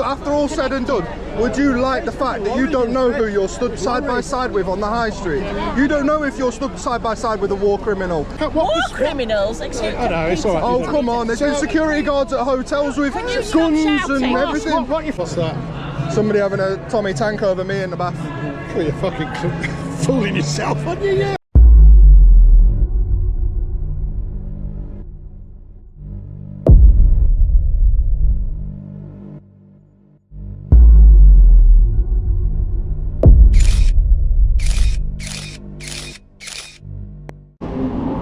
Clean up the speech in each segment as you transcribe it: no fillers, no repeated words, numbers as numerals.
after all said and done, would you like the fact that you don't know who you're stood side by side with on the high street? You don't know if you're stood side by side with a war criminal. War criminals? Excuse me. I know, it's all right. Oh, come on, there's been security guards at hotels with guns and everything. What's that? Somebody having a Tommy tank over me in the bath. Well, you're fucking fooling yourself, aren't you? Yeah.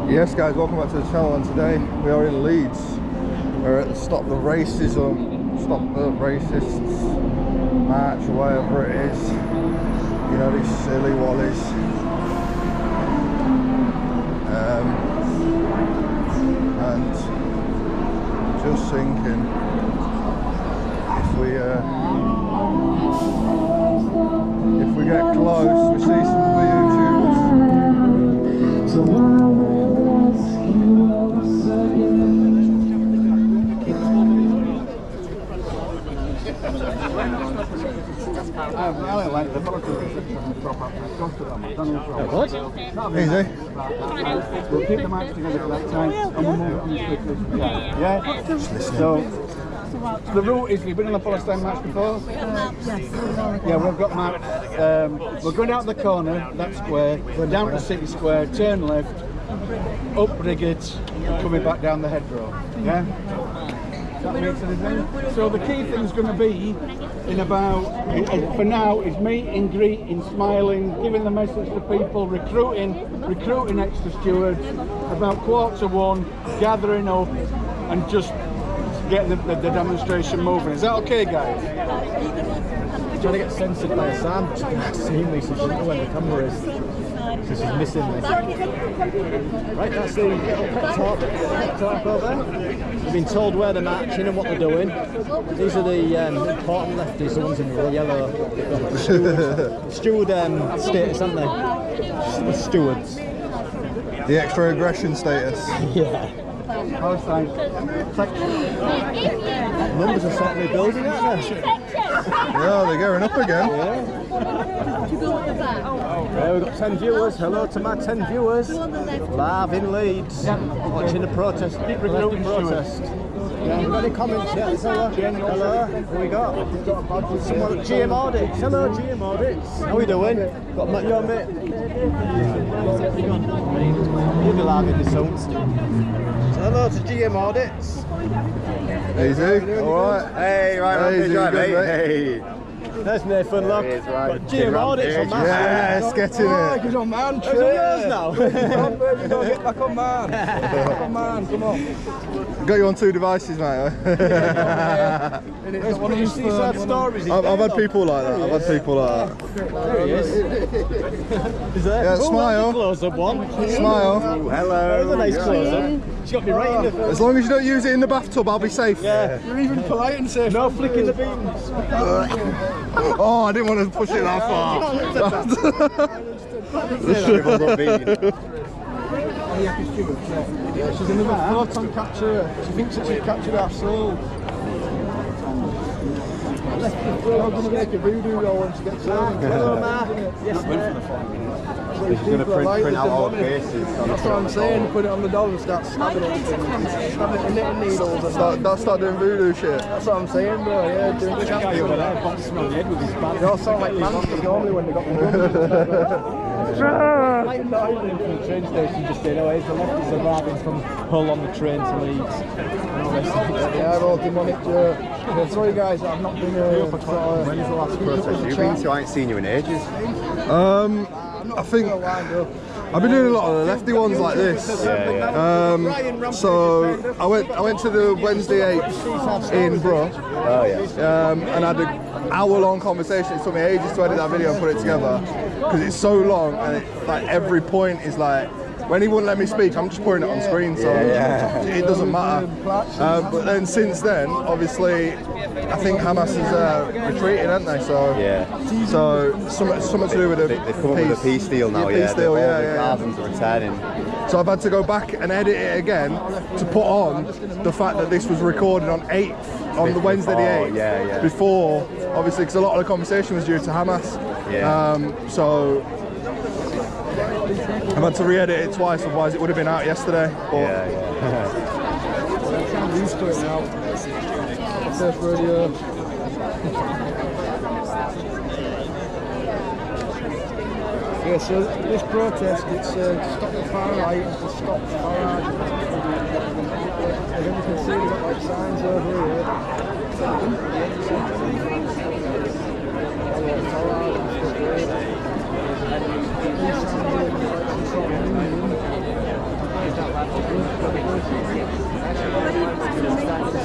Yes guys, welcome back to the channel, and today we are in Leeds. We're at the Stop the Racism, Stop the Racists march, or whatever it is. You know, these silly wallies. And just thinking, if we get close, we see some of the YouTubers. What? Easy. We'll keep the match together for that time and we'll move on as quickly as we can. Yeah? So the route is, you've been on the Palestine match before? Yes. Yeah, we've got maps. We're going out the corner, that square, we're down to City Square, turn left, up Brigates, coming back down the hedgerow. Yeah? That makes anything? So the key thing's going to be, in about, for now, is meeting, greeting, smiling, giving the message to people, recruiting extra stewards, about 1:15, gathering up and just getting the demonstration moving. Is that okay, guys? Trying to get censored by a Sam. She's seen me, so she doesn't know where the camera is. So she's missing me. Right, that's the little pet talk over there. We've been told where they're marching and what they're doing. These are the important lefties, the ones in the yellow. Steward status, aren't they? The stewards. The extra aggression status. Yeah. Palestine section. Numbers are certainly building, aren't they? Yeah, they're going up again. Yeah, we've got 10 viewers. Hello to my 10 viewers. Live in Leeds. Watching the protest. Keep recruiting protest. Yeah. Got any comments yet? Hello. Who we got? Someone at GM Audits. Hello, GM Audits. How we doing? Got your mate. You'll be live in the soon. So hello to GM Audits. Easy. Alright. Hey, right, Easy, Rampage, good, right, mate. hey. There's Nathan, look. There he is, right. Got GM Audits on my Yes, get in it. He's on man, It's yours now. Get back on man. Back on man, come on. Got you on 2 devices, mate. One of these sad stories. I've had people like that. I've had people like that. There he is. Is there? Yeah, smile. Close-up one. Smile. Hello. There's a nice close-up. She got me right in the As long as you don't use it in the bathtub, I'll be safe. Yeah. You're even polite and safe. No flicking the beans. Oh, I didn't want to push it that far. Yeah, she's another photon capturer. She thinks that she's captured our soul. We're going to make a voodoo doll when she gets home. Hello, Mark. Yes, She's going to print out our faces. That's what I'm saying, put it on the doll and start stabbing it. Stabbing it with knitting needles and Start doing voodoo shit. that's what I'm saying, bro, yeah. Doing the guy over there boxing on the head with his bat. They all sound like monsters normally when they got the Like not even from the train station, just saying, oh, here's the lefties arriving from Hull on the train to Leeds. Yeah, I'm all demonic jerk. Sorry guys, I've not been When's the last protest you've been to? I ain't seen you in ages. I think I've been doing a lot of the lefty ones like this. So I went to the Wednesday 8th in Bro. Oh yeah. And I had an hour-long conversation. It took me ages to edit that video and put it together because it's so long, and like every point is like, when he wouldn't let me speak, I'm just putting it on screen, so it doesn't matter. But then since then, obviously, I think Hamas is retreating, aren't they? So so something to do with the They've come up with a peace deal now. Peace deal, Thousands are returning. So I've had to go back and edit it again to put on the fact that this was recorded on 8th on the Wednesday the 8th. Yeah. Before, obviously, because a lot of the conversation was due to Hamas. Yeah. So I've had to re-edit it twice, otherwise it would have been out yesterday. But Yeah. I'm used to it now. First rodeo. Yeah, so this protest, it's to stop the far right, to stop Farage. As you can see, we've got like signs over here.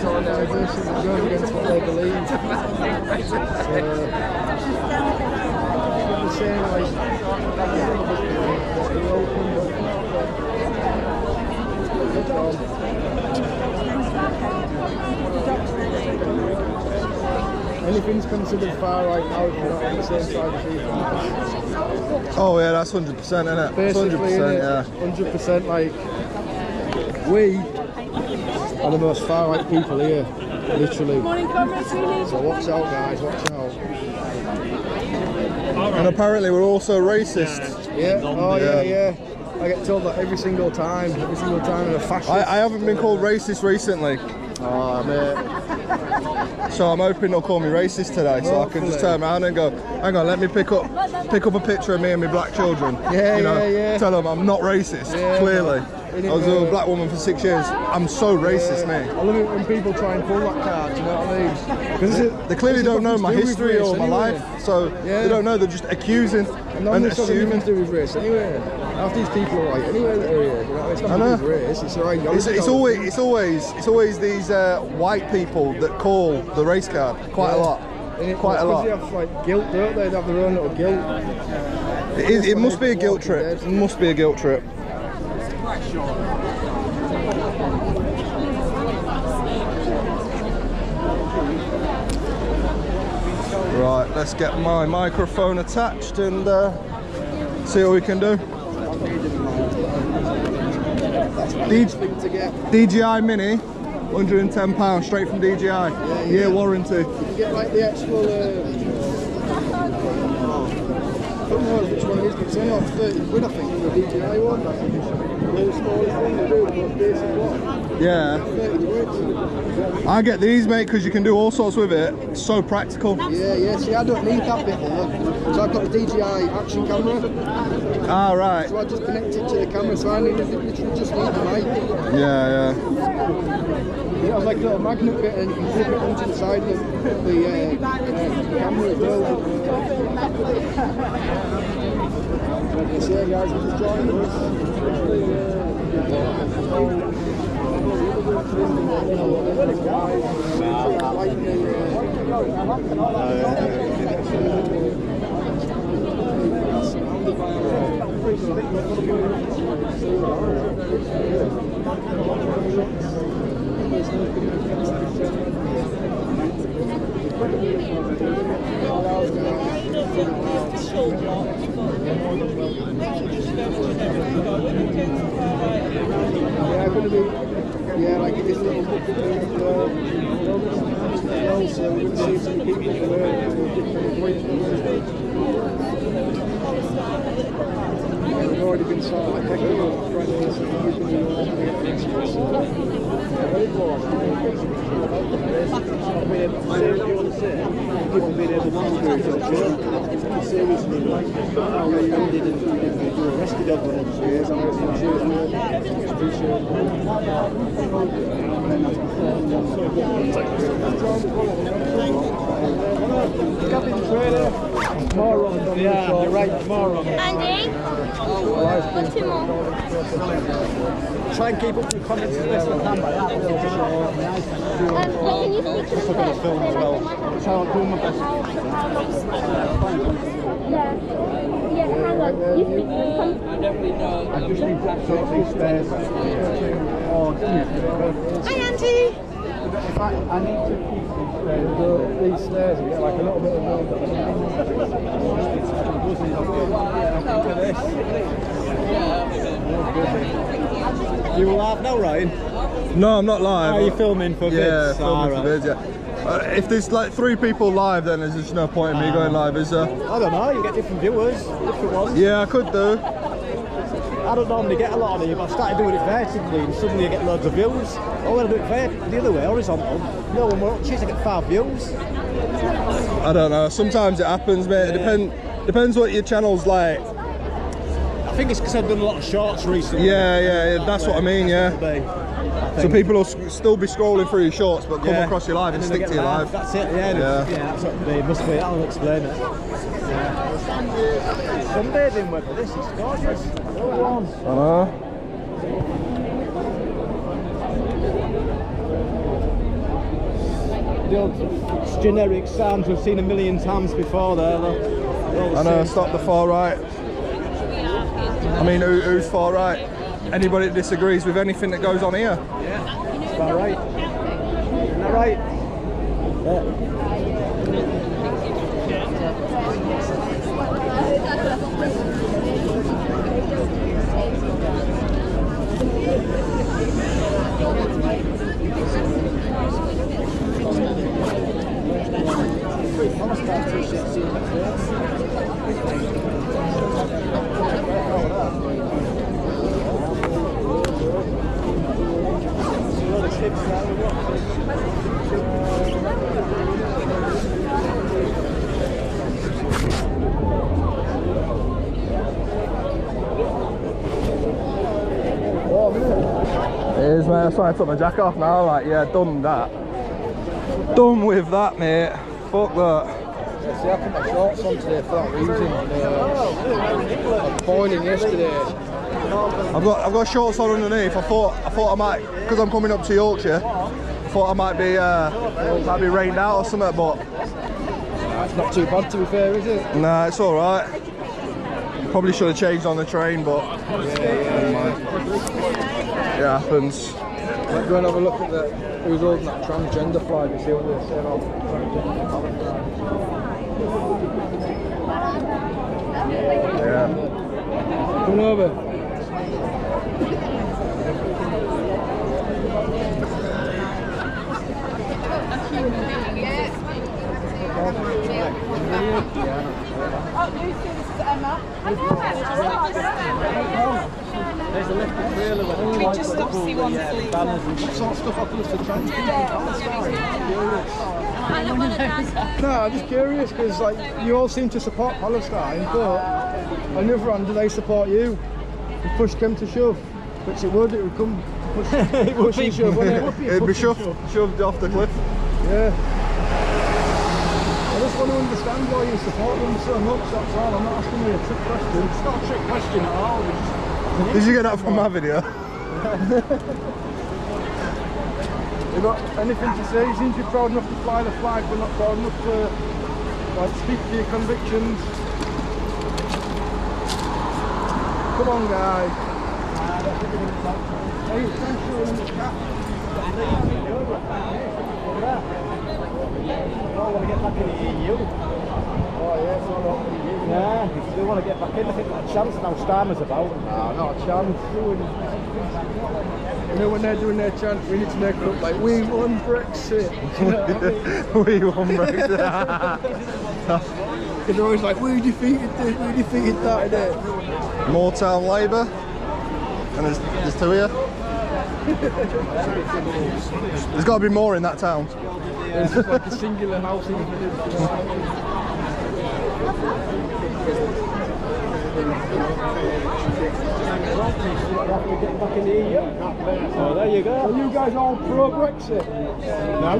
Solidarity goes against what they believe. The same like anything's considered far right now if you're not on the same side as people. oh yeah, that's 100%, isn't it? Basically, 100%, yeah. 100%. Like we are the most far right people here, literally. So watch out, guys. Watch out. And apparently we're also racist. Yeah. Oh yeah. I get told that every single time in a fascist. I haven't been called racist recently, Oh mate. so I'm hoping they'll call me racist today, so I can just turn around and go, hang on, let me pick up a picture of me and my black children. Yeah, you know, yeah. Tell them I'm not racist. Yeah, clearly, man. I was a black woman for 6 years. I'm so racist, mate. I love it when people try and pull that card, you know what I mean? Because They clearly don't know my history or my life, so Yeah. they don't know. They're just accusing And and this doesn't assuming. to do with race anyway. Half these people are like anywhere that are here, you know, it's I not know. to do with race. It's alright. It's always these white people that call the race card quite a lot. Quite a lot. They have like guilt, don't they? They have their own little guilt. It must be a guilt trip. It must be a guilt trip. Right, let's get my microphone attached and see what we can do. DJI Mini, £110 straight from DJI. Year warranty. You get like the actual. I don't know which one it is, but it's only like 30 quid, I think, for the DJI one. The smallest thing to do, the most basic one. Yeah. 30 quid. I get these, mate, because you can do all sorts with it. It's so practical. Yeah. See, I don't need that bit there. So I've got the DJI action camera. Ah, right. So I just connect it to the camera, so I literally just need the mic. Yeah. You have like a little magnet bit and you can clip it onto the side of the camera as well. So yeah guys, we're just joining us. Yeah, like this little book so we can see some people We've already been sort of like technical friendly, so we can people being able to do it seriously, like how they ended and you arrested over the years, and I appreciate Captain Trader, moron, yeah, you're right, moron. Andy? What's two more? Try and keep up the comments as best I can by that. Can you speak to the film as well. That's how I do my best. Yeah, hang on. You speak to the I just need to take these stairs. Hi, Auntie. In fact, I need to keep these stairs and get like a little bit of You will laugh now, Ryan? No, I'm not live. Are you filming for vids? Yeah, filming for vids, yeah. If there's like 3 people live, then there's just no point in me going live, is there? I don't know, you get different viewers, different ones. Yeah, I could do. I don't normally get a lot of them, but I started doing it vertically and suddenly I get loads of views. Or when I do it the other way, horizontal, no one will chase, I get 5 views. I don't know, sometimes it happens, mate. It depends what your channel's like. I think it's because I've done a lot of shorts recently. Yeah, that's what I mean, yeah. So people will still be scrolling through your shorts, but come across your live and stick to your live. That's it, yeah, that's what it must be, that'll explain it. Sunbathing weather, this is gorgeous. I know. The old generic sounds we've seen a million times before there. I know, stop the far right. I mean, who's far right? Anybody that disagrees with anything that goes on here? Yeah, far right. Isn't that right? Yeah. It is, mate. I'm trying to take my jacket off now. Like, yeah, done that. Done with that, mate. Fuck that. See, I put my shorts on today for that reason. I was boiling yesterday. I've got shorts on underneath. I thought I might, because I'm coming up to Yorkshire, I thought I might be rained out or something, but It's not too bad to be fair, is it? nah, it's all right. Probably should have changed on the train, but it happens. Let's go and have a look at who's holding that transgender flag and see what they're saying about transgender. Yeah. Come over. There's a left trailer with We just stopped to see one sleep. banners and What sort of stuff happens to trans? No, I'm just curious because like you all seem to support Palestine, but on the other hand, do they support you? If push came to shove, which it would come push, it would be shove, wouldn't it? It'd be shoved off the cliff. Yeah. I just want to understand why you support them so much, that's all. I'm not asking you a trick question. It's not a trick question at all. Did you get that from my video? You got anything to say? You seem to be proud enough to fly the flag, but not proud enough to like speak to your convictions. Come on, guys. Hey, thanks for running the cat. I want to get back in the EU. Oh yeah, it's all right. Yeah, if you do want to get back in, I think that a chance now Starmer's about. Nah, not a chance. You know when they're doing their chant, we need to make it look like we won Brexit. You know what I mean? We won Brexit. Because they're always like, we defeated this, we defeated that, innit? Moortown Labour. And there's 2 here. There's got to be more in that town. It's just like a singular house in the village. So there you go. Are you guys all pro-Brexit? No.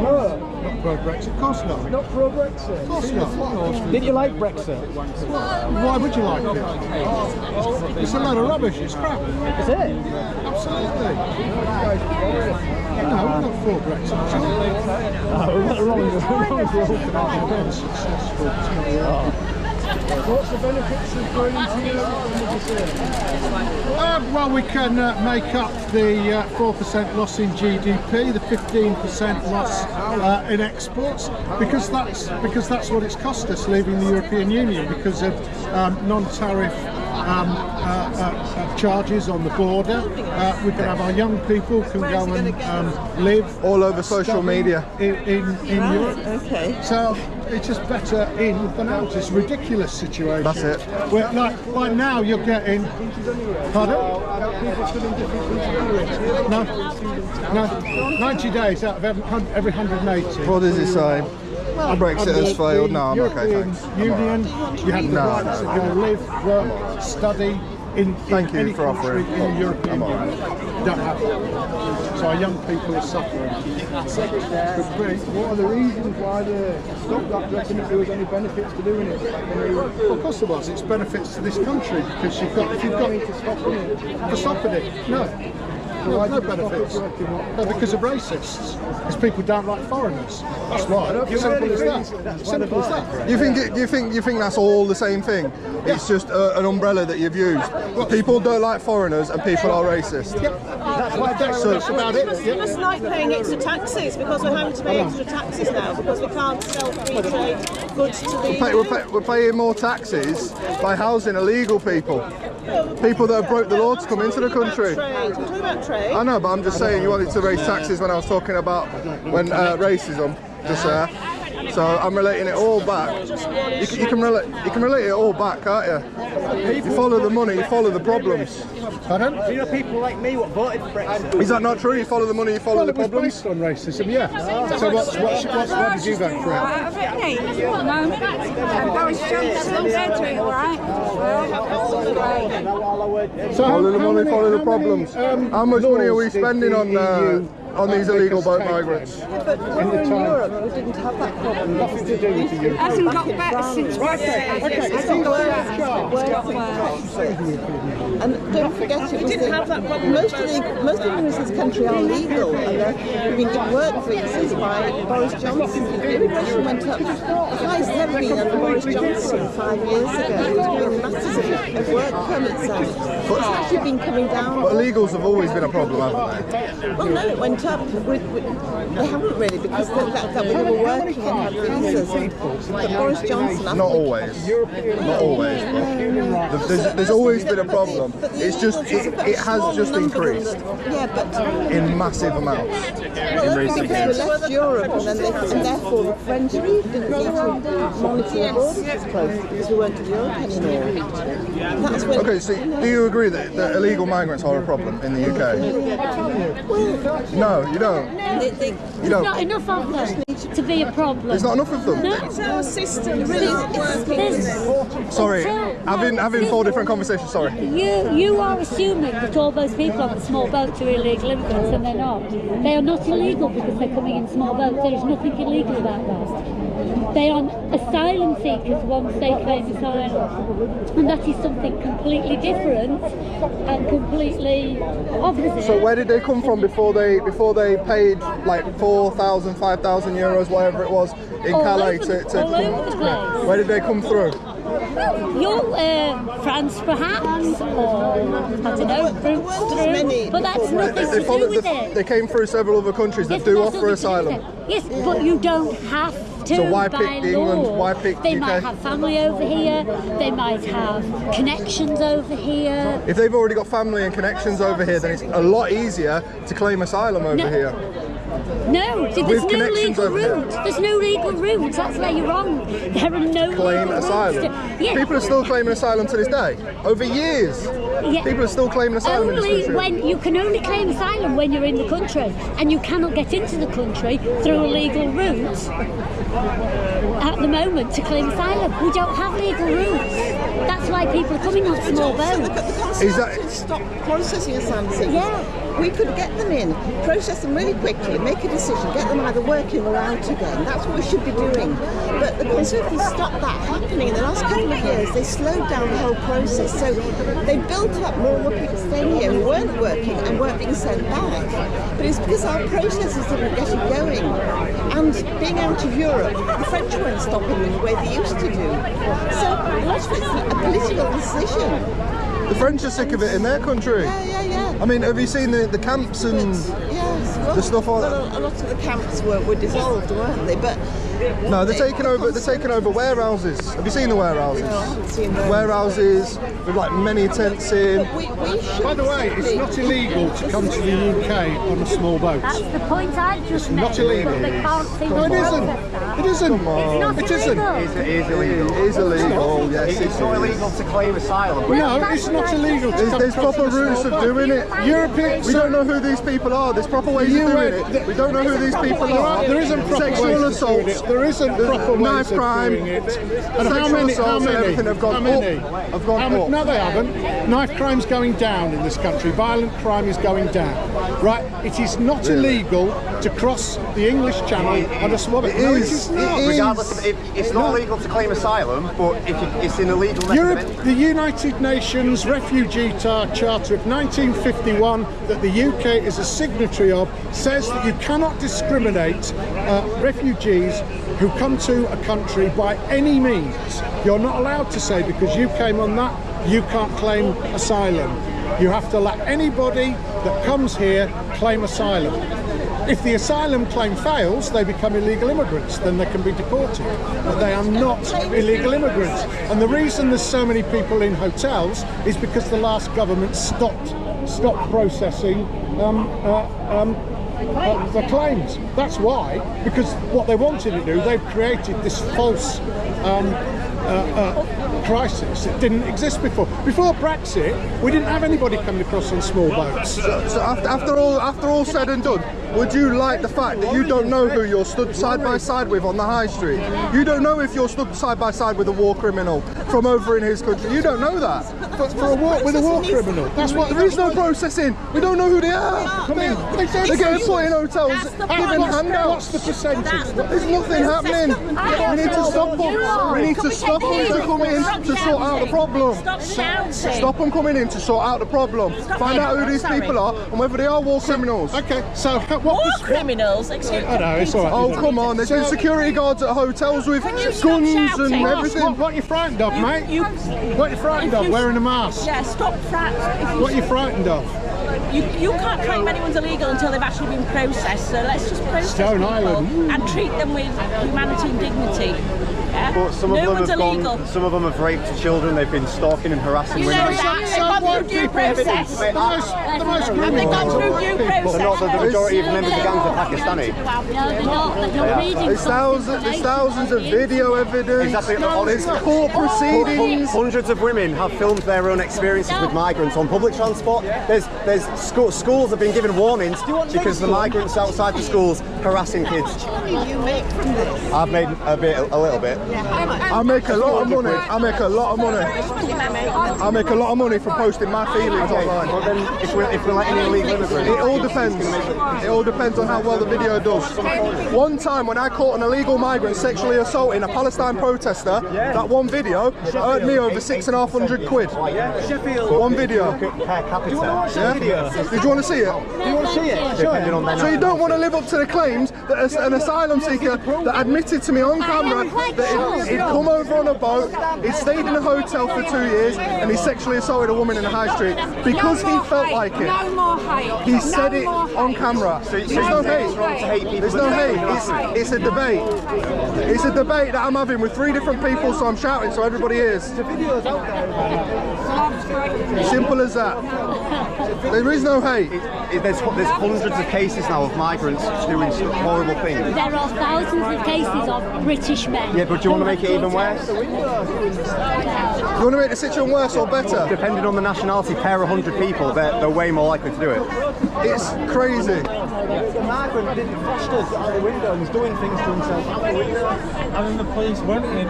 No. Not pro-Brexit, of course not. Not pro-Brexit? Of course not. Did you like Brexit? Why would you like it? It's a load of rubbish, it's crap. Is it? Absolutely. No, we're not for Brexit. Oh, we're not wrong. What's the benefits of going into Europe? Well, we can make up the 4% loss in GDP, the 15% loss in exports, because that's what it's cost us leaving the European Union because of non-tariff charges on the border. We can have our young people can go and live all over social media in Europe. Okay. So it's just better in than out. It's a ridiculous situation. That's it. Where, like now you're getting, pardon? No, 90 days out of every 180. What does it say? Brexit has failed. No, I'm okay, European thanks. Union, you have the rights to live, work, study in Thank you any for country offering. in the European Union. You don't have to. So our young people are suffering. What are the reasons why they stopped that? Do you reckon if there was any benefits to doing it? Well, of course there was. It's benefits to this country because you've got for stopping it. No. No, no benefits. No, because of racists. Because people don't like foreigners. That's why. Simple as that. Simple as that. You think that's all the same thing? It's just an umbrella that you've used. People don't like foreigners and people are racist. That's why that's about it. It was like paying extra taxes because we're having to pay extra taxes now because we can't sell free trade goods to the We're paying more taxes by housing illegal people. People that have broke the law to come into the country. I'm talking about trade. I know, but I'm just saying you wanted to raise taxes when I was talking about racism just there. So I'm relating it all back. You can relate it all back, can't you? You follow the money, you follow the problems. Pardon? You know, people like me what voted for Brexit. Is that not true? You follow the money, you follow the It was problems. based on racism, yeah. So what did you vote for? Boris Johnson, they're doing all right. So Follow the money, follow the problems. How much money are we spending on these illegal boat migrants? But when we were in Europe, we didn't have that problem. Nothing to do with the Europe. Hasn't got better since And don't forget, we didn't have that problem. Most immigrants in this country are legal, and they've been given work visas by Boris Johnson. The immigration went up the highest ever been under Boris Johnson 5 years ago. He was giving masses of work permits out. It's actually been coming down. But illegals have always been a problem, haven't they? Well, no, it went up. They haven't really, because that we were working and had visas. But Boris Johnson, Not always. Not always. But there's always been a problem. It's just it has just increased Yeah, but in massive amounts in recent because years. we left Europe and therefore the French didn't need to monitor our borders as close because we weren't in Europe anymore. That's when Okay, so do you agree that illegal migrants are a problem in the UK? No, you don't. You don't. not enough of them to be a problem. There's not enough of them. our system really isn't working. Sorry, having 4 different conversations. Sorry. You are assuming that all those people on the small boats are illegal immigrants, and they're not. They are not illegal because they're coming in small boats. There is nothing illegal about that. They are asylum seekers once they claim asylum, and that is something completely different and completely opposite. So where did they come from before they paid like 4,000, 5,000 euros, whatever it was, in All Calais over the- to all over the place. Where did they come through? France perhaps, or I don't know, through, but that's nothing to do with it. They came through several other countries that Yes, do but that's offer nothing to do asylum. with it. Yes, but you don't have to. So why by pick England? law. Why pick They UK? might have family over here. They might have connections over here. If they've already got family and connections over here, then it's a lot easier to claim asylum over No. here. No, see, there's With no connections legal over here. route. There's no legal route. That's where you're wrong. There are no Claim legal asylum. routes. Yeah. People are still claiming asylum to this day. Over years, Yeah. people are still claiming asylum in this Only country. when you can only claim asylum when you're in the country, and you cannot get into the country through a legal route at the moment to claim asylum. We don't have legal routes. That's why people are coming on small boats. Is that stop processing asylum seekers. Yeah. we could get them in, process them really quickly, make a decision, get them either working or out again. That's what we should be doing. But the Conservatives stopped that happening in the last couple of years. They slowed down the whole process. So they built up more and more people staying here who weren't working and weren't being sent back. But it's because our processes didn't get it going. And being out of Europe, the French weren't stopping them the way they used to do. So a lot of it's a political decision. The French are sick of it in their country. Yeah. I mean, have you seen the camps and yes, well, the stuff on? Well, a lot of the camps were dissolved, weren't they? But no, they're taking over. They're taking over warehouses. Have you seen the warehouses? No, I haven't seen those. Warehouses with like many tents in. We should By the way, it's not illegal to come to the UK on a small boat. That's the point I just made. not illegal. They can't seem No, it to isn't. process that. It isn't. Come on. It's not It isn't. illegal. It is illegal. It is illegal. Yes, It's not illegal to claim asylum. No, it's not illegal to come There's across proper on a routes small of boat. doing it. European. We don't know who these people are. There's proper ways of doing it. We don't know who these people are. There isn't proper Sexual ways of assaults. doing it. There isn't proper ways knife of crime. doing it. And how Sexual many? assaults and everything have gone How many? up. Have gone up. No, they haven't. Knife crime's going down in this country. Violent crime is going down. Right? It is not illegal to cross the English Channel on a small boat. It No, is. it is not. It is. Regardless of, it's not illegal to claim asylum, but if it's an illegal method of Europe, entry. the United Nations Refugee Charter of 1951 that the UK is a signatory of says that you cannot discriminate refugees who come to a country by any means. You're not allowed to say because you came on that, you can't claim asylum. You have to let anybody that comes here claim asylum. If the asylum claim fails, they become illegal immigrants, then they can be deported. But they are not illegal immigrants. And the reason there's so many people in hotels is because the last government stopped processing the claims. That's why, because what they wanted to do, they've created this false crisis that didn't exist before. Before Brexit, we didn't have anybody coming across on small boats. So after all said and done, would you like the fact that you don't know who you're stood side by side with on the high street? You don't know if you're stood side by side with a war criminal from over in his country. You don't know that. For a war with a war criminal. That's what There is no processing. We don't know who they are. They're getting put in hotels, given What's handouts. the percentage? There's nothing happening. We need to stop them. We need to stop them from coming in to sort out the problem. Stop them coming in to sort out the problem. Find out who these people are and whether they are war criminals. Okay, so War criminals, excuse me. I know, it's all right. Oh, come on. There's been security guards at hotels with guns and everything. What are you frightened of, mate? What are you frightened of? Wearing a mask? Yeah, stop frightened. What are you frightened of? You can't claim anyone's illegal until they've actually been processed. So let's just process Stone people Island. and treat them with humanity and dignity. Yeah? But some of No them one's have illegal. gone. Some of them have raped children. They've been stalking and harassing You know women. that. They've gone through due process. The most And they've gone through due process. They're not the majority of members of the gangs are Pakistani. No, they're not. They're reading There's thousands of video evidence. Exactly. There's court proceedings. Hundreds of women have filmed their own experiences with migrants on public transport. There's schools have been given warnings because the migrants outside the schools harassing kids. How much money do you make from this? I've made a little bit. How much? I make a lot of money. I make a lot of money. I make a lot of money from posting my feelings online. But then if we're letting illegal immigrants, It all depends. It all depends on how well the video does. One time when I caught an illegal migrant sexually assaulting a Palestine protester, that one video earned me over £650 quid. One video. per capita. Yeah? Did you want to see it? You want to see it? Depending on their So you don't want to live up to the claims that an asylum seeker that admitted to me on camera that he'd come over on a boat, he stayed in a hotel for 2 years, and he sexually assaulted a woman in a high street because he felt like it. No more hate. He said it on camera. There's no hate. There's no hate. It's a debate. It's a debate that I'm having with 3 different people, so I'm shouting so everybody hears. Simple as that. There is no hate. There's hundreds of cases now of migrants doing horrible things. There are thousands of cases of British men. Yeah, but do you want to make it even worse? You want to make the situation worse or better? Depending on the nationality, per 100 people, they're way more likely to do it. It's crazy. The migrant didn't flash us out the window and was doing things to himself out the window. And then the police went in.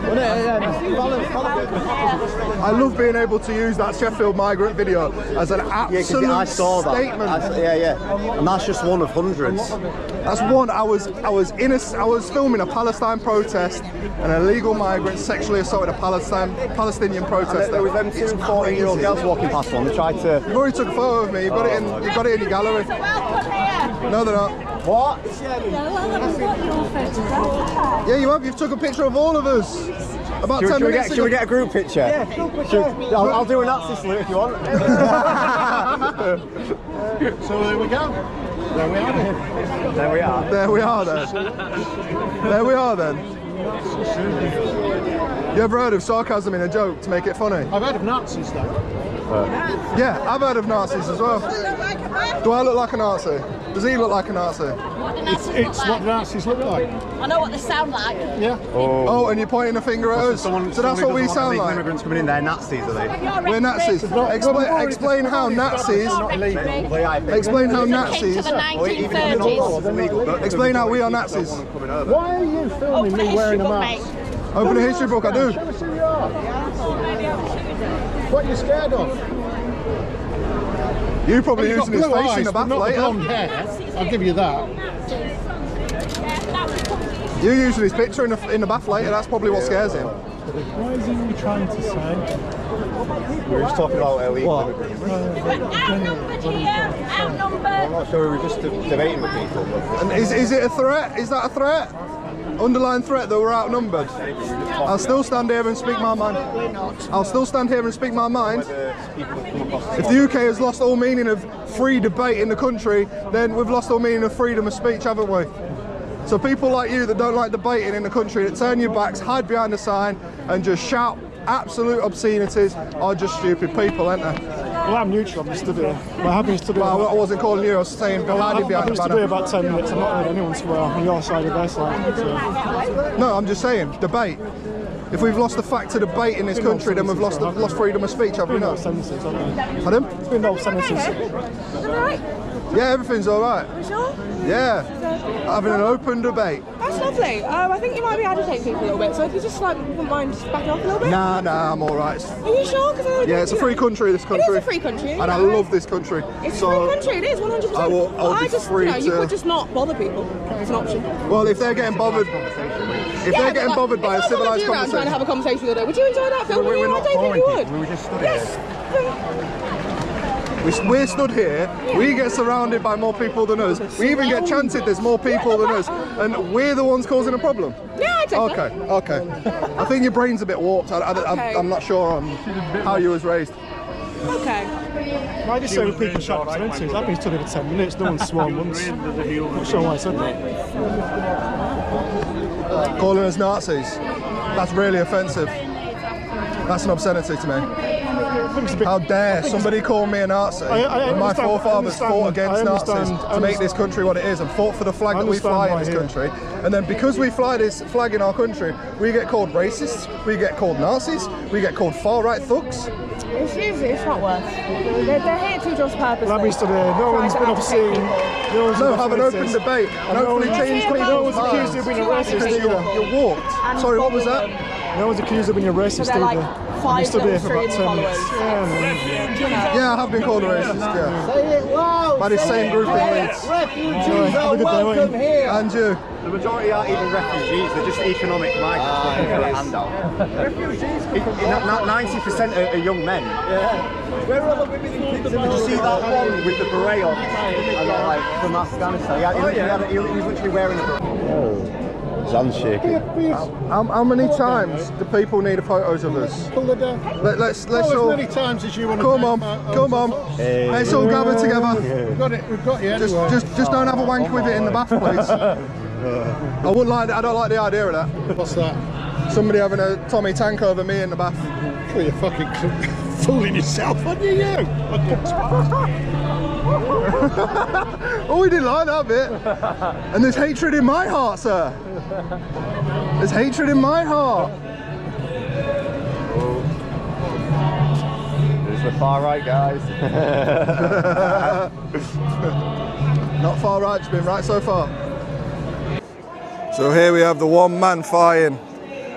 I love being able to use that Sheffield migrant video as an absolute I saw that. statement. And that's just one of hundreds. That's one. I was filming a Palestine protest, and an illegal migrant sexually assaulted a Palestinian protester. There was them two 14-year-old girls walking past one. They tried to. You've already took a photo of me. You've got it in your gallery. No, they're not. What? Yeah, you have. You've took a picture of all of us. About 10 minutes ago. Should we get a group picture? Yeah, I'll do a Nazi salute if you want. So there we go. There we are. There we are. There we are then. There we are then. You ever heard of sarcasm in a joke to make it funny? I've heard of Nazis though. Yeah, I've heard of Nazis as well. Do I look like a Nazi? Does he look like a Nazi? It's what Nazis look like. I know what they sound like. Yeah. Oh, and you're pointing a finger at us. So that's what we sound like. Immigrants coming in, they're Nazis, are they? We're Nazis. Explain how Nazis. Explain how Nazis. To the 1930s. Explain how we are Nazis. Why are you filming me wearing a mask? Open a history book. I do. Show us who you are. What are you scared of? You probably You've got using his blue face in eyes, the but bath not the later. blonde hair. I'll give you that. You using his picture in the bath later. That's probably what scares him. What is he trying to say? We were just talking about illegal immigrants. Outnumbered here, outnumbered. I'm not sure, we were just debating with people. And is it a threat? Is that a threat? Underlying threat that we're outnumbered? I'll still stand here and speak my mind. I'll still stand here and speak my mind. If the UK has lost all meaning of free debate in the country, then we've lost all meaning of freedom of speech, haven't we? So people like you that don't like debating in the country, that turn your backs, hide behind the sign and just shout absolute obscenities are just stupid people, aren't they? Well, I'm neutral. I'm just stood here. My happiness to do. Well, I wasn't calling you, I was saying hiding behind the I've stood banner. here about 10 minutes. I'm not heard anyone swear on your side or their side. So. No, I'm just saying, debate. If we've lost the fact to debate in this country, then we've lost freedom of speech, have we not? Sentences, haven't we? Pardon? It's been no sentences. Alright, Yeah, everything's all right. you sure? Yeah, having an open debate. That's lovely. I think you might be agitating people a little bit, so if you just wouldn't mind just backing off a little bit. Nah, I'm all right. Are you sure? Yeah, it's a free country, this country. It is a free country. And I love this country. It's a free country, it is, 100%. I will be free you to- could just not bother people. It's an option. Well, if they're getting bothered, by a civilised trying to conversation. have a conversation with her, would you enjoy that film? We're I not don't think you would. We were just stood Yes. We're stood here, we get surrounded by more people than us. We even get chanted there's more people than us, and we're the ones causing a problem. Yeah, I take that. Okay. I think your brain's a bit warped. I'm not sure on how you was raised. Okay. I just say when people shout sentences. I've been stood here for 10 minutes. No one's sworn once. Not sure why I said that. Calling us Nazis, that's really offensive. That's an obscenity to me. How dare somebody call me a Nazi? When my forefathers fought against Nazis to make this country what it is and fought for the flag that we fly in this country. And then because we fly this flag in our country, we get called racists, we get called Nazis, we get called far-right thugs. It's not worse. They're here to just purpose. I've been stood here. No one's been obscene. No, have an open debate and hopefully change people's No one's accused of being a racist either. You're warped. Sorry, what was that? No one's accused of being a racist they're like either. 5 I've stood here for about million 10 minutes. followers. Yeah, I have been called a racist, yeah. By this same group in Leeds. Refugees are welcome here. And you. The majority aren't even refugees, they're just economic migrants looking for a handout. 90% are young men. Yeah. Where are all the women in kids? Did you see that one with the beret on? And like from Afghanistan? He was literally wearing a beret. His hand's shaking. How many times do people need photos of us? Let's As all. many times as you want to Come on. Let's all gather together. We've got you Just don't have a wank with it in the bath, please. I wouldn't like. I don't like the idea of that. What's that? Somebody having a Tommy tank over me in the bath. Well, you're fucking fooling yourself, aren't you? Oh, we didn't like that bit. And there's hatred in my heart, sir. There's hatred in my heart. There's the far right, guys. Not far right, it's been right so far. So here we have the one man flying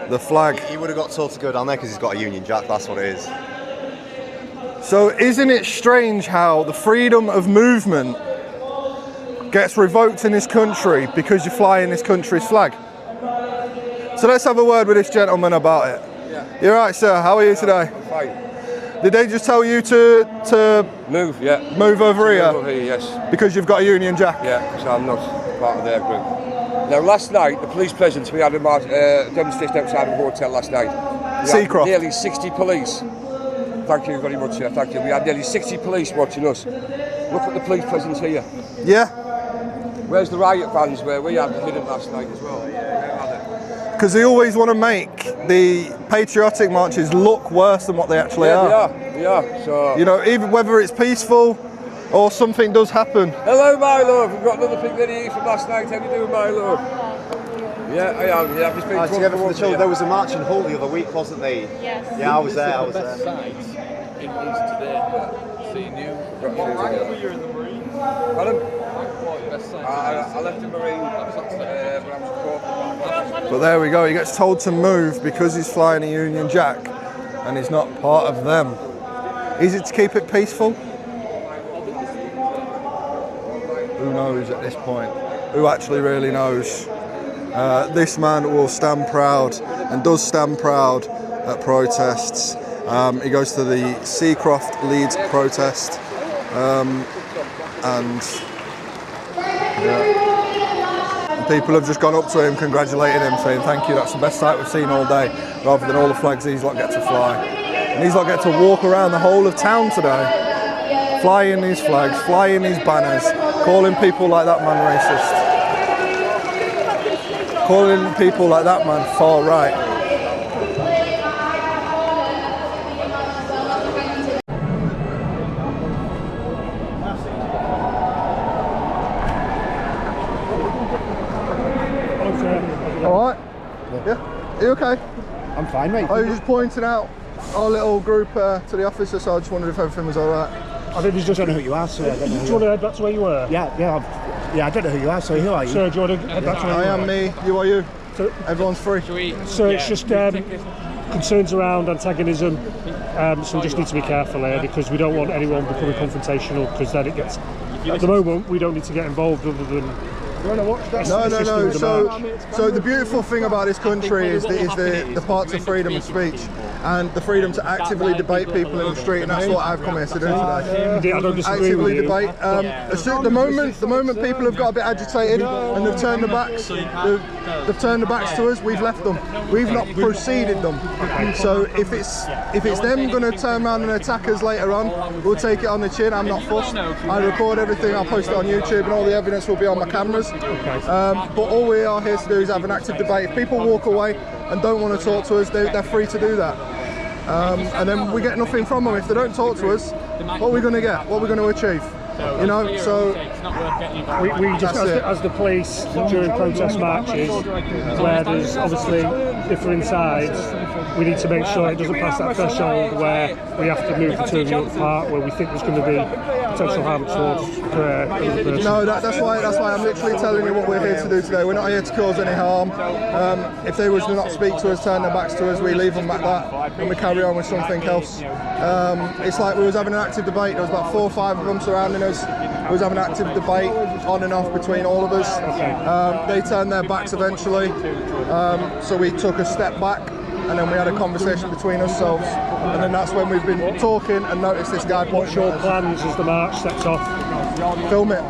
the flag. He would have got told to go down there because he's got a Union Jack, that's what it is. So isn't it strange how the freedom of movement gets revoked in this country because you're flying this country's flag? So let's have a word with this gentleman about it. Yeah. You're right, sir, how are you today? Fine. Did they just tell you to Move, yeah. move over here? Move over here, yes. Because you've got a Union Jack? Yeah, because I'm not part of their group. Now, last night, the police presence, we had a demonstration outside of the hotel last night. Seacroft. Nearly 60 police. Thank you very much, sir. Thank you. We had nearly 60 police watching us. Look at the police presence here. Yeah. Where's the riot vans where we had hidden last night as well? Because they always want to make the patriotic marches look worse than what they actually are. They are. So, you know, even whether it's peaceful or something does happen. hello, my love. We've got another pig here from last night. How you doing, my love? Yeah, I am. Yeah, I've just been Together for the children. There was a march in Hull the other week, wasn't there? Yes. Yeah, I was there. I was the there. best sights in Leeds today. Seeing you. You're in the Marine. Pardon? Best sights. I left the Marine when I was But there we go, he gets told to move because he's flying a Union Jack and he's not part of them. Is it to keep it peaceful? Who knows at this point? Who actually really knows? This man will stand proud and does stand proud at protests. He goes to the Seacroft Leeds protest and people have just gone up to him, congratulating him, saying thank you, that's the best sight we've seen all day, rather than all the flags these lot get to fly. And these lot get to walk around the whole of town today, flying these flags, flying these banners, calling people like that man racist, calling people like that man far right. Alright? Yeah? Are you okay? I'm fine, mate. I was just pointing out our little group to the officer, so I just wondered if everything was alright. I don't know who you are, sir. Do you want to head back to where you were? Yeah, I don't know who you are, so who are you? Sir, do you want to head back to where you were? I am me, you are you. So, Everyone's free. so it's just concerns around antagonism, so we just need to be careful here because we don't want anyone becoming confrontational because then it gets... At the moment, we don't need to get involved other than... No. So the beautiful thing about this country is the parts of freedom of speech and the freedom to actively debate people in the street, and that's what I've come here to do today. I don't disagree Actively with you. debate. The moment people have got a bit agitated and they've turned their backs, they've turned their backs to us. We've left them. We've not preceded them. So if it's them going to turn around and attack us later on, we'll take it on the chin. I'm not fussed. I record everything. I'll post it on YouTube, and all the evidence will be on my cameras. But all we are here to do is have an active debate. If people walk away and don't want to talk to us, they're free to do that. And then we get nothing from them. If they don't talk to us, what are we going to get? What are we going to achieve? You know, so we just, as the police during protest marches, where there's obviously differing sides, we need to make sure it doesn't pass that threshold where we have to move the two of you apart, where we think there's going to be potential harm towards the person. No, that's why I'm literally telling you what we're here to do today. We're not here to cause any harm. If they was to not speak to us, turn their backs to us, we leave them like that and we carry on with something else. It's like we was having an active debate. There was about 4 or 5 of them surrounding us. We was having an active debate on and off between all of us. They turned their backs eventually, so we took a step back and then we had a conversation between ourselves, and then that's when we've been talking and noticed this guy. What's your plans as the march sets off? Film it.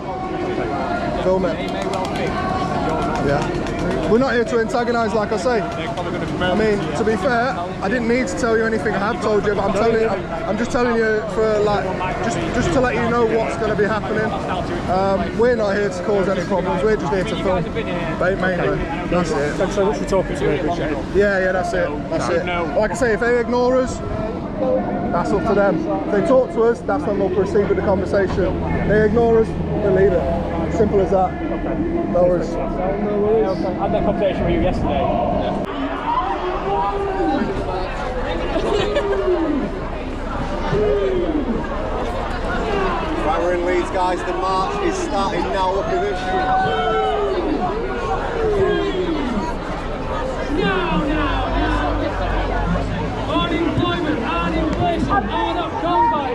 Film it. Yeah. We're not here to antagonise, like I say. I mean, to be fair, I didn't need to tell you anything I have told you, but I'm just telling you for just to let you know what's going to be happening. We're not here to cause any problems. We're just here to film, mainly. That's it. Thanks so much for talking to me. Appreciate it. Yeah, that's it. That's it. Like I say, if they ignore us, that's up to them. If they talk to us, that's when we'll proceed with the conversation. They ignore us, we'll leave it. Simple as that. No worries. I had that conversation with you yesterday. Yeah. Lefties, guys, the march is starting now. Look at this. Unemployment and inflation are not gone by.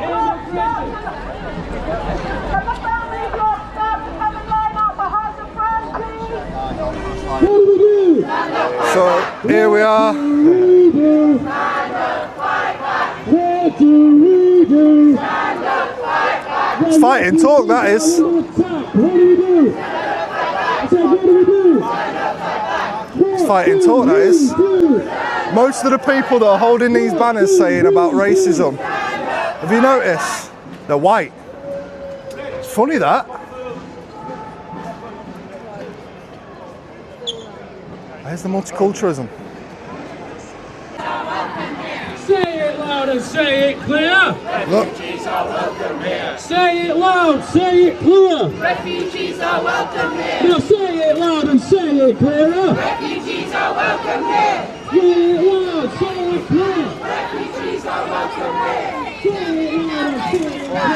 So here we are. It's fighting talk, that is. It's fighting talk, that is. Most of the people that are holding these banners saying about racism, have you noticed? They're white. It's funny that. Where's the multiculturalism? Say it loud and say it clear. Look. Say it loud, say it clear. Refugees are welcome here. Now say it loud and say it clear. Refugees are welcome here. Say it loud, say it clear. Refugees are welcome here. Say it loud and say it clear.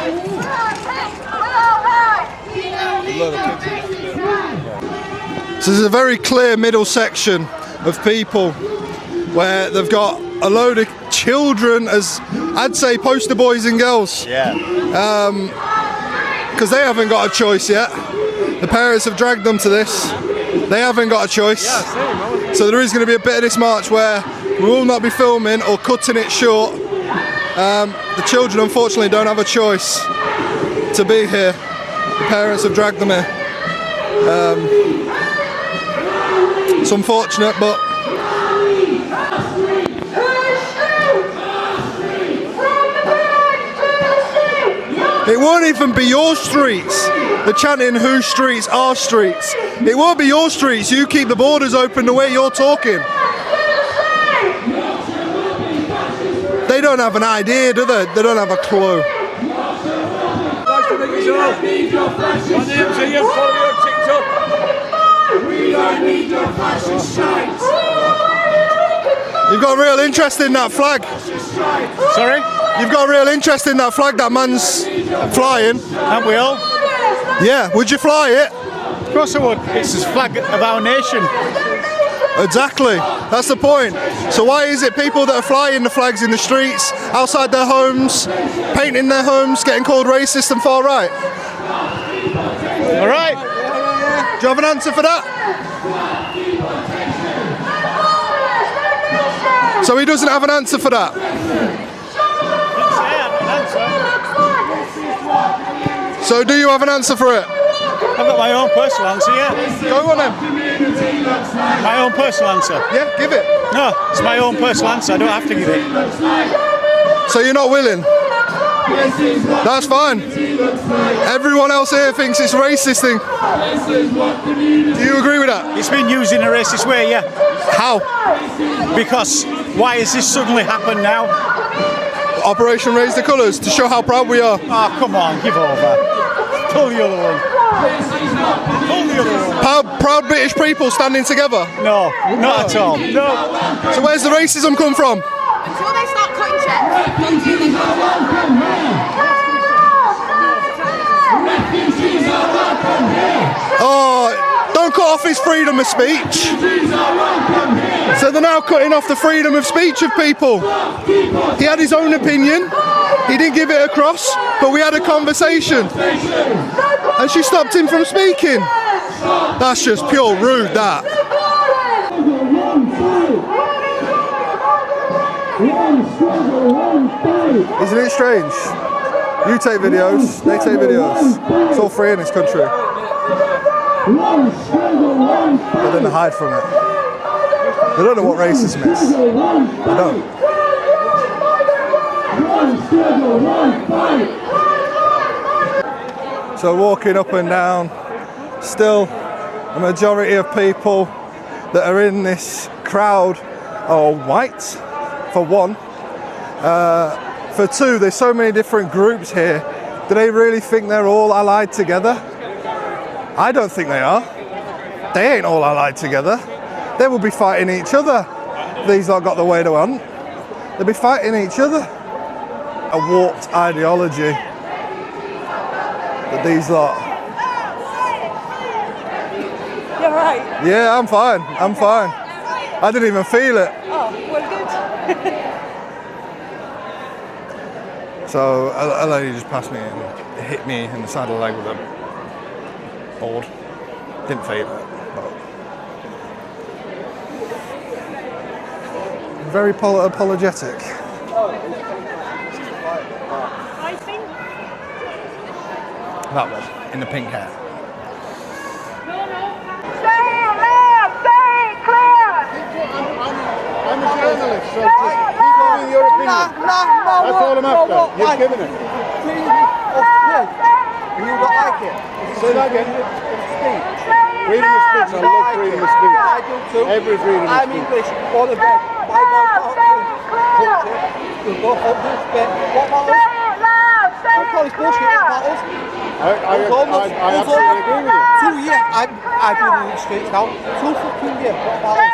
So there's a very clear middle section of people where they've got a load of children as, I'd say, poster boys and girls. Yeah. Because they haven't got a choice yet. The parents have dragged them to this. They haven't got a choice. So there is going to be a bit of this march where we will not be filming or cutting it short. The children unfortunately don't have a choice to be here. The parents have dragged them here. It's unfortunate, but it won't even be your streets. They're chanting whose streets, our streets. It won't be your streets. You keep the borders open the way you're talking. They don't have an idea, do they? They don't have a clue. You've got real interest in that flag. Sorry? You've got real interest in that flag that man's flying. Aren't we all? Yeah, would you fly it? Of course I would. It's the flag of our nation. Exactly, that's the point. So why is it people that are flying the flags in the streets, outside their homes, painting their homes, getting called racist and far right? All right. Do you have an answer for that? So he doesn't have an answer for that? So do you have an answer for it? I've got my own personal answer, yeah. Go on then. My own personal answer? Yeah, give it. No, it's my own personal answer, I don't have to give it. So you're not willing? That's fine. Everyone else here thinks it's racist thing. Do you agree with that? It's been used in a racist way, yeah. How? Because why has this suddenly happened now? Operation Raise the Colours, to show how proud we are. Oh, come on, give over. Pull the other one. Pull the other one. Proud British people standing together? No, not at all. No. So where's the racism come from? Until they start cutting checks, Oh, don't cut off his freedom of speech. So they're now cutting off the freedom of speech of people. He had his own opinion. He didn't give it across, but we had a conversation. And she stopped him from speaking. That's just pure rude, that. Isn't it strange? You take videos, they take videos. It's all free in this country. But then they hide from it. They don't know what racism is. They don't. So walking up and down, still a majority of people that are in this crowd are white, for one. For two, there's so many different groups here. Do they really think they're all allied together? I don't think they are. They ain't all allied together. They will be fighting each other. These lot got the way they want. They'll be fighting each other. A warped ideology. that these lot. You're right. Yeah, I'm fine. I'm fine. I didn't even feel it. Oh, well, good. So a lady just passed me and hit me in the side of the leg with a board. Didn't feel it. But very apologetic. That one in the pink hair. I'm a journalist, so just keep going your opinion. That's all I'm after. You've given it. You don't like it? Say that again. Freedom of speech. I love freedom of speech. I do too. Every freedom of I'm speech. English. For the bed. My God, we'll go home to bed. What about us? I call this bullshit. What about us? I absolutely agree with you. 2 years. I do the streets now. 2 fucking years. What about us?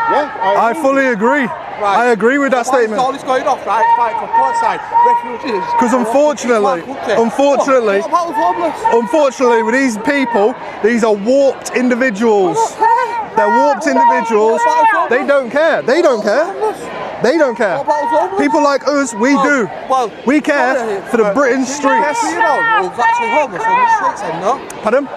Yeah, I fully agree. Right. I agree with that statement. All this going off, right? Fight for Palestine, refugees. Because unfortunately, with these people, these are warped individuals. They're warped individuals. They don't care. They don't care. They don't care. People like us, we do. We care for the British streets. Pardon?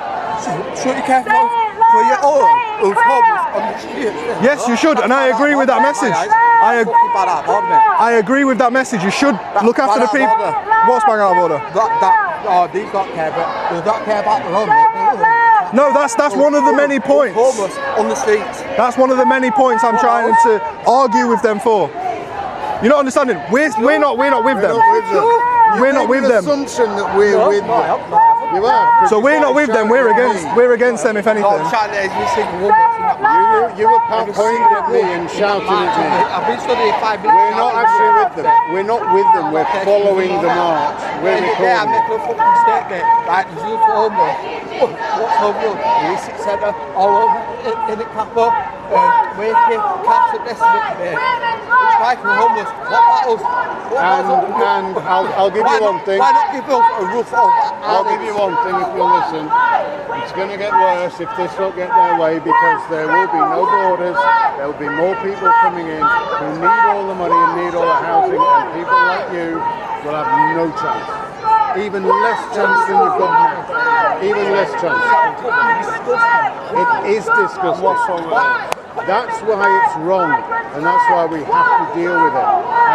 Should you care for your own who's homeless on the streets? Yes, you should, and I agree with that message. I agree with that message. You should look after the people. What's bang out of order? These don't care, but they don't care about their own. No, that's one of the many points. Homeless on the streets. That's one of the many points I'm trying to argue with them for. You're not understanding. We're not with them. We're not with them. Assumption that we're with them. You are. So we're not with them. We're against them. If anything. You were pointing at me and shouting at me. I've been studying 5 minutes. We're not actually with them. We're not with them. We're following the march. We're recording. I'm making a fucking statement. Like, there's youth for homeless. What's homeless? The East Centre, all over in the Capo, Wakey, Caps and rest of it. Striking homeless. What about us? And I'll give you one thing. Why not give us a roof over? I'll give you one thing if you listen. It's going to get worse if this don't get their way, because there will be no borders. There will be more people coming in who need all the money and need all the housing, and people like you will have no chance. Even less chance than you've got now. Even less chance. It is disgusting. That's why it's wrong, and that's why we have to deal with it.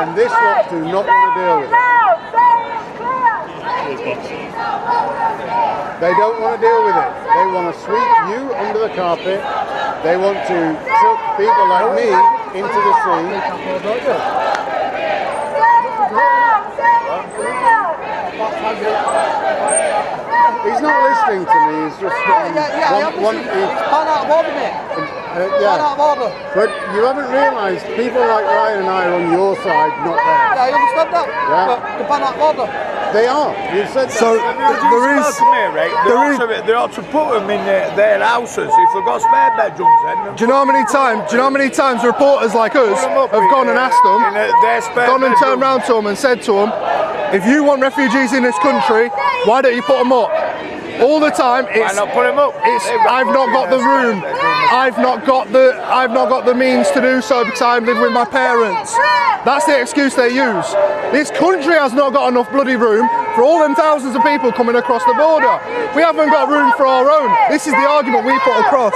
And this lot do not want to deal with it. They don't want to deal with it. They want to sweep you under the carpet. They want to chuck people like me into the sea. He's not listening to me. He's just It's gone out of order, mate. But you haven't realised people like Ryan and I are on your side, not theirs. Yeah, I understand that. Yeah. But they've gone out of order. They are. You've said that. So They ought to put them in their houses if they've got spare bedrooms. Then. Do you know how many times reporters like us have gone and asked them, gone and turned around to them and said to them, if you want refugees in this country, why don't you put them up? All the time, it's I've not got the room. I've not got the means to do so because I live with my parents. That's the excuse they use. This country has not got enough bloody room for all them thousands of people coming across the border. We haven't got room for our own. This is the argument we put across.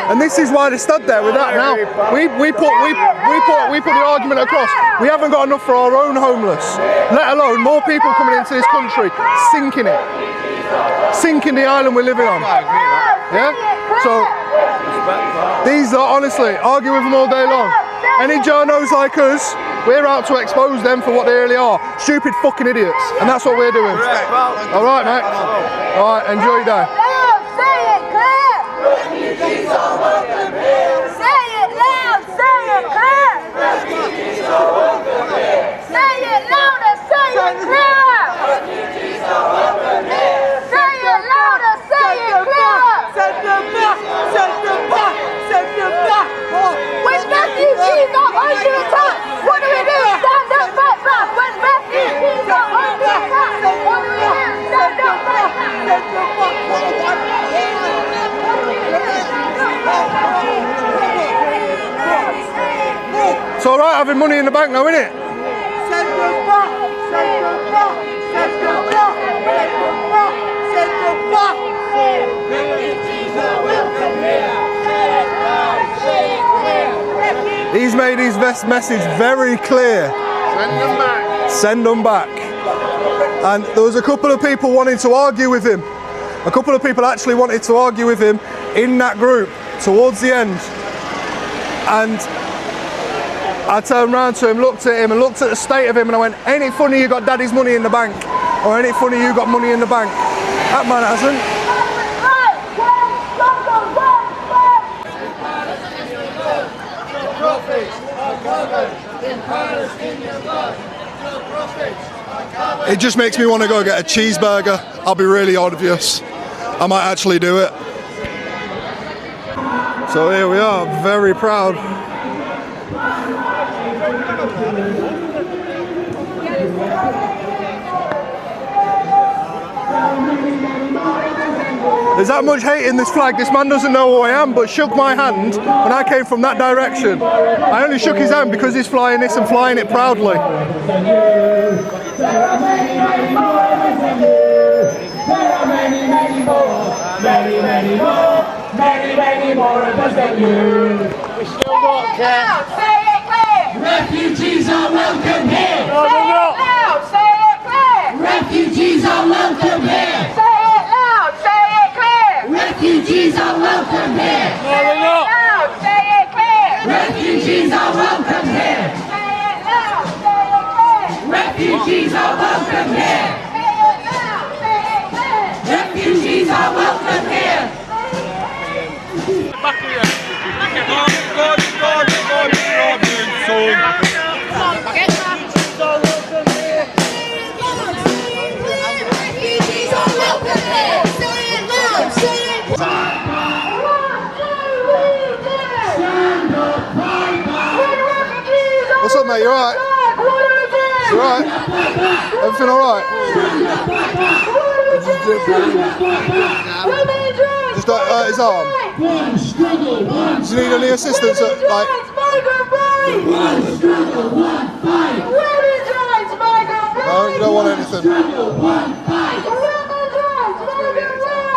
And this is why they stood there with that now. We put the argument across. We haven't got enough for our own homeless, let alone more people coming into this country, sinking the island we're living on. Yeah? So these are, honestly, argue with them all day long. Any journos like us, we're out to expose them for what they really are. Stupid fucking idiots. And that's what we're doing. Alright, mate. Alright, enjoy your day. Refugees are welcome here. Say it loud, say it clear. Refugees are welcome here. Say it louder, say it clear. Refugees are welcome here. Say it louder, say it clear. Send them back, send them back, send them back. When refugees are under attack, what do we do? Stand up, fight back. When refugees are under attack, what do we do? Stand up, fight back. having money in the bank now, innit? He's made his message very clear. Send them back. Send them back. And there was a couple of people wanting to argue with him. A couple of people actually wanted to argue with him in that group towards the end. And I turned around to him, looked at him and looked at the state of him and I went, ain't it funny you got daddy's money in the bank? Or ain't it funny you got money in the bank? That man hasn't. It just makes me want to go get a cheeseburger. I'll be really obvious. I might actually do it. So here we are, very proud. There's that much hate in this flag. This man doesn't know who I am, but shook my hand when I came from that direction. I only shook his hand because he's flying this and flying it proudly. There are many, many more of us than you. There are many, many more. Many, many more. Many, many more of us than you. We still don't care. Say it clear. Refugees are welcome here. No, they're not. Say it loud. Say it clear. Refugees are welcome here. Say it loud. Say it clear. Refugees are welcome here. No, they're not. Say it loud. Say it clear. Refugees are welcome here. Say it loud. Say it clear. Refugees are welcome here. Say it loud. Say it clear. Refugees are welcome here. Back here. What's up, mate? You alright? You alright? Everything alright? Just hurt his arm? Does he need any assistance? Like... No, you don't want anything.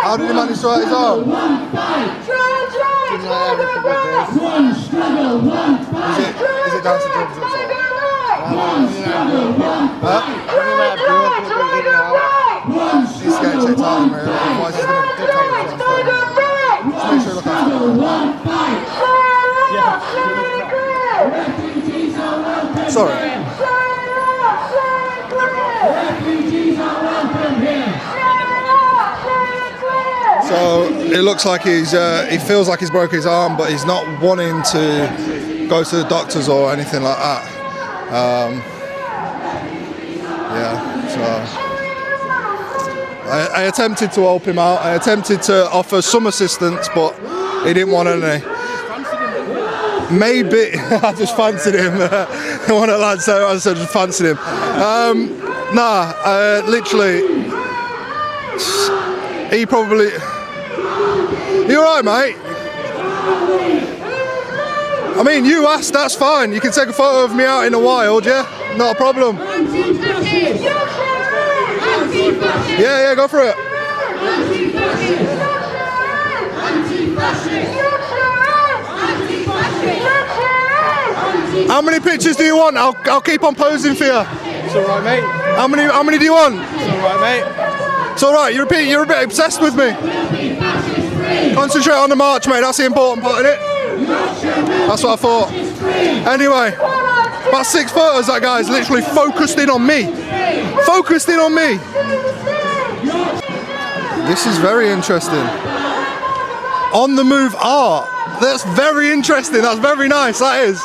How did he manage to hurt his arm? Is it down to drugs or something? He's getting checked out, man. Otherwise he's going to get covered. Just make sure you look after him. Sorry. So it looks like he feels like he's broke his arm, but he's not wanting to go to the doctors or anything like that. So I attempted to help him out. I attempted to offer some assistance, but he didn't want any. Maybe I just fancied him. One of the lads said I just fancied him. Literally, he probably. You alright, mate? I mean, you asked, that's fine. You can take a photo of me out in the wild, yeah? Not a problem. Yeah, go for it. How many pictures do you want? I'll keep on posing for you. It's alright, mate. How many do you want? It's alright, mate. It's alright, you're a bit obsessed with me. Concentrate on the march, mate, that's the important part, isn't it? That's what I thought. Anyway, about 6 photos, that guy's literally focused in on me. Focused in on me. This is very interesting. On the move art. That's very interesting, that's very nice, that is.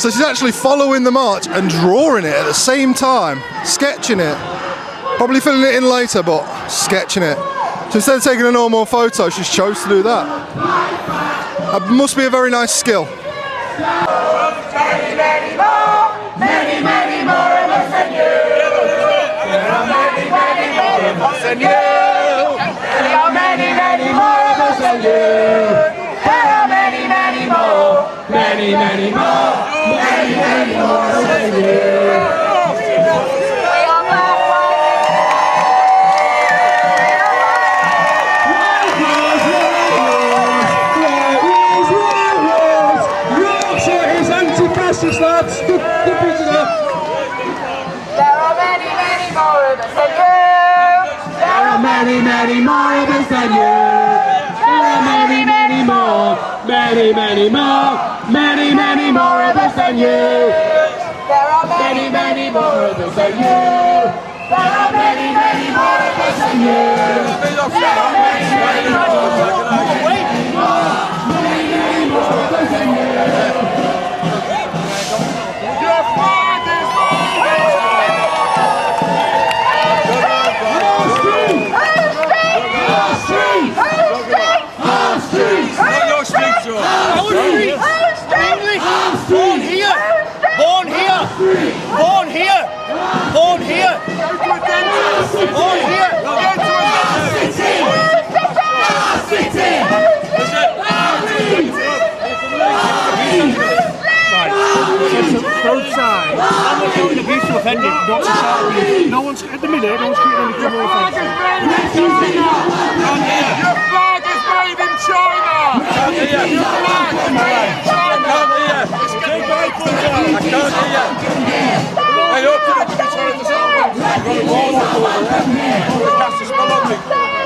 So she's actually following the march and drawing it at the same time. Sketching it. Probably filling it in later, but sketching it. So instead of taking a normal photo, she's chose to do that. That must be a very nice skill. Many, many more of us than you. There are many, many more of us than you. There are many, many more of us than you. There are many, many more. Many, many more. than you. Lads, the prisoner. There are many, many more of us than you. There are many, many more of us than you. There are many, many more, many, many more, many, many more of us than you. There are many, many more of us than you. There are many, many more of us than you. There are many, many more of us than you. Born here! Born here! Born here! Born here! Born here! Both sides. I'm not doing abuse to offending, not to shout abuse. No one's, at the minute, no one's committing any criminal offence. Your flag is made in China! Your flag is made in China! I can't hear you. Hey, up to the control of the sound. I've got a wall up over there. I'm going to cast a spell on me.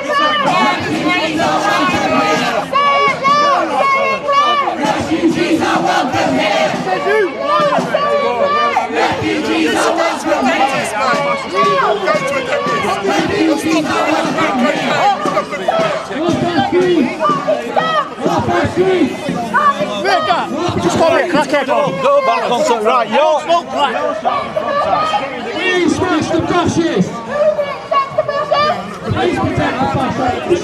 Your flag is made in China! Refugees are welcome here! Refugees are welcome Just call it a crackhead. Go back on something. Right, you're smoke black. Please smash the fascists! Please protect the fascists!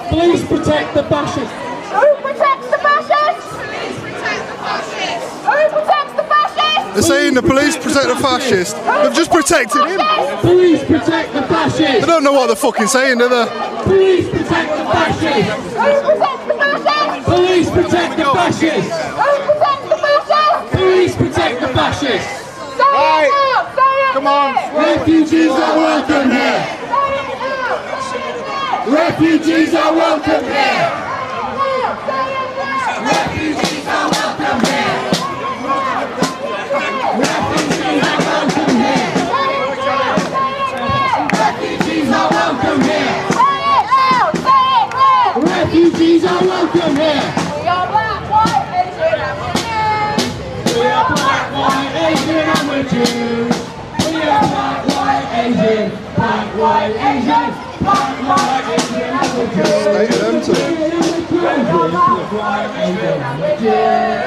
Please protect the fascists! Who protects the fascists? Please protect the fascists! Who protects the fascists? They're saying the police protect the fascist. They've just protected him. Please protect the fascists! They don't know what they're fucking saying, do they? Please protect the fascists! Who protects the fascists? Police protect the fascists! Who protects the fascists? Police protect the fascists! Say it now! Say it! Come on! Refugees are welcome here! Refugees are welcome here! Refugees are welcome here! Refugees are welcome here! Say it loud! Say it loud! Refugees are welcome here! We are black, white, Asian, and we're Jews! We are black, white, Asian, and we're Jews! We are black, white, Asian, black, white, Asian, black, white, Asian, and we're Jews! State of them too. We are black, white, Asian, and we're Jews!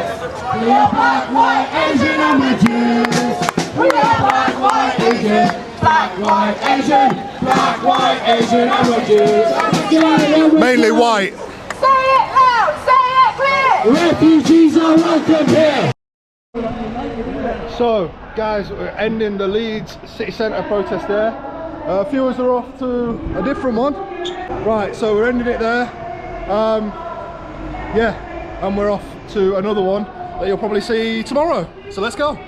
We are black, white, Asian, and we're Jews! We are black, white, Asian, black, white, Asian, black, white, Asian, and we're Jews! Mainly white. Say it loud! Say it clear! Refugees are welcome here! So, guys, we're ending the Leeds City Centre protest there. A few of us are off to a different one. Right, so we're ending it there. Yeah, and we're off to another one that you'll probably see tomorrow. So let's go.